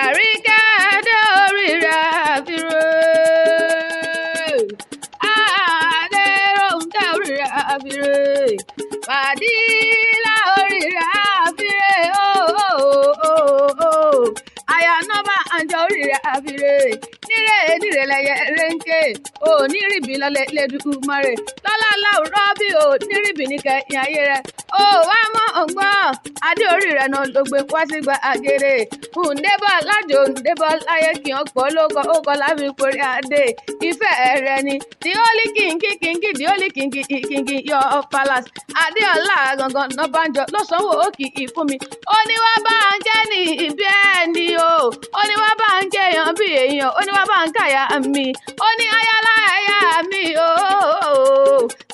Arike dé orí rẹ̀ àfiré. Adé rohùnkẹ́ orí rẹ̀ àfiré. Fàdílà orí rẹ̀ àfiré. Aya nọ́bà àǹjọ orí rẹ̀ àfiré. Nírè lẹ́yẹ rẹ́ńkẹ́. Nírìbì lọ́lẹ̀ lẹ́dùmarè. Lọ́lá láwùrọ́ bí nírìbì ní kẹ́yìn ayé rẹ̀. Wá mọ́ ọ̀gbọ́n. Adé orí rẹ̀ náà ló gbé wá sí gbàgede. Ǹdébọ̀ lájò ǹdébọ̀ láyé kí wọ́n pọ̀ lóko ókọ láfi porí adé. Ìfẹ́ rẹ̀ ni the only king the only king your palace. Adéọlá gangan Ọbásanjọ́ ló sanwó òkì ìfún mi. Ó ní wá bá ń kẹ́ ní ìbí ẹni o. Ó ní wá bá ń kéèyàn bí èèyàn. Ó ní wá bá ń káyà mi. Ó ní ayáláyà mi o.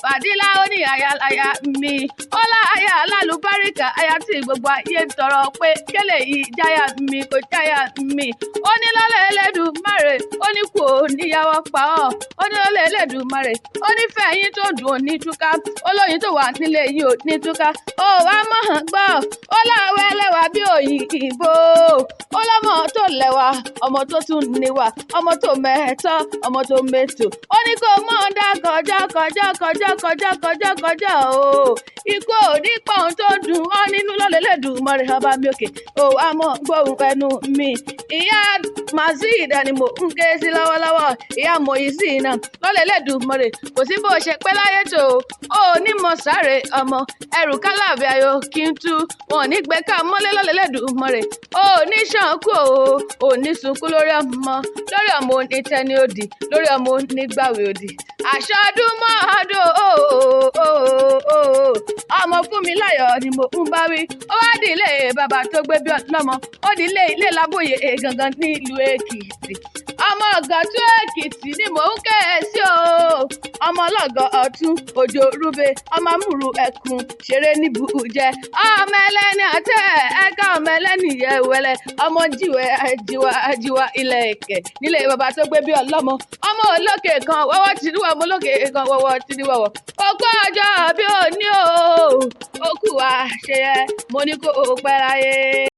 Fàdílà ó ní ayáláyà mi. Ó láyà alálùbáríkà aya tí gbogbo ayé ń tọrọ pé kélé yìí jáyà mi kò jáyà mi. Ó ní lọ́lẹ̀ Elédùmarè. Ó ní kò níyàwó pa ọ́. Ó ní lọ́lẹ̀ Elédùmarè. Ó ní fẹ̀yìn tó dùn ò ní túká. Olóyin tó wà nílé yìí ò ní túká. Ó wá mọ̀ hàn gbọ́. Ó láwẹ́ lẹ́wà bí òyìnbó. Ó lọ́mọ tó lẹ́wà. Ọmọ tó tún níwà. Ọmọ tó mẹ́tọ́. Ọmọ tó mẹ́tò. Ó ní kó mọ̀ dá kọjá o. Ikú ò ní pọ̀ ohun tó dùn ọ́ nínú lọ́lẹ̀ Elédùmarè ọba mi òkè. Ó wá mọ̀ gbóhùn ẹnu mi. Ìyá Mazida ni mò ń ké sí lọ́wọ́lọ́wọ́. Ìyá Mòyísì náà lọ́lẹ̀ Elédùmarè. Kò sí bó ṣe pẹ́ láyé tó o. Ó ní mọ sáré ọmọ. Ẹrù kálábì ayò kí n tú. Wọn ò ní gbé ká mọ́lé lọ́lẹ̀ Elédùmarè. Ó ní ṣàǹkú o. Ó ní sunkún lórí ọmọ. Lórí ọmọ òní tẹni òdì. Lórí ọmọ òní gbàwé òdì. Àṣọ ọdún mọ́ ọdún ọmọ fún mi láyọ̀ ni mo ń bá wí. Ó wá di ilé bàbá tó gbé bí ọlọ́mọ. Ó di ilé Lábòyè gangan nílùú Èkìtì. Ọmọ Ọ̀gọ̀tún Èkìtì ni mò ń ké sí o. Ọmọ ọlọ́gọ̀ọ̀tún òjò rúbe. Ọmọ amúrú ẹkùn ṣeré níbùjẹ. Ọmọ ẹlẹ́ni àtẹ ẹ̀ka ọmọ ẹlẹ́ni yẹ̀wẹ̀lẹ̀. Ọmọ jíwá ilẹ̀ Ẹ̀kẹ́ nílé bàbá tó gbé bí ọlọ́mọ. Ọmọ olókè kan wọ́wọ́ tìrúwọ̀ ọmọ olókè kan wọ́wọ́ tìrúwọ̀. Okú ọjọ́ bí òní o. Okú àṣeyẹ mo ní kó o pẹ́ láyé.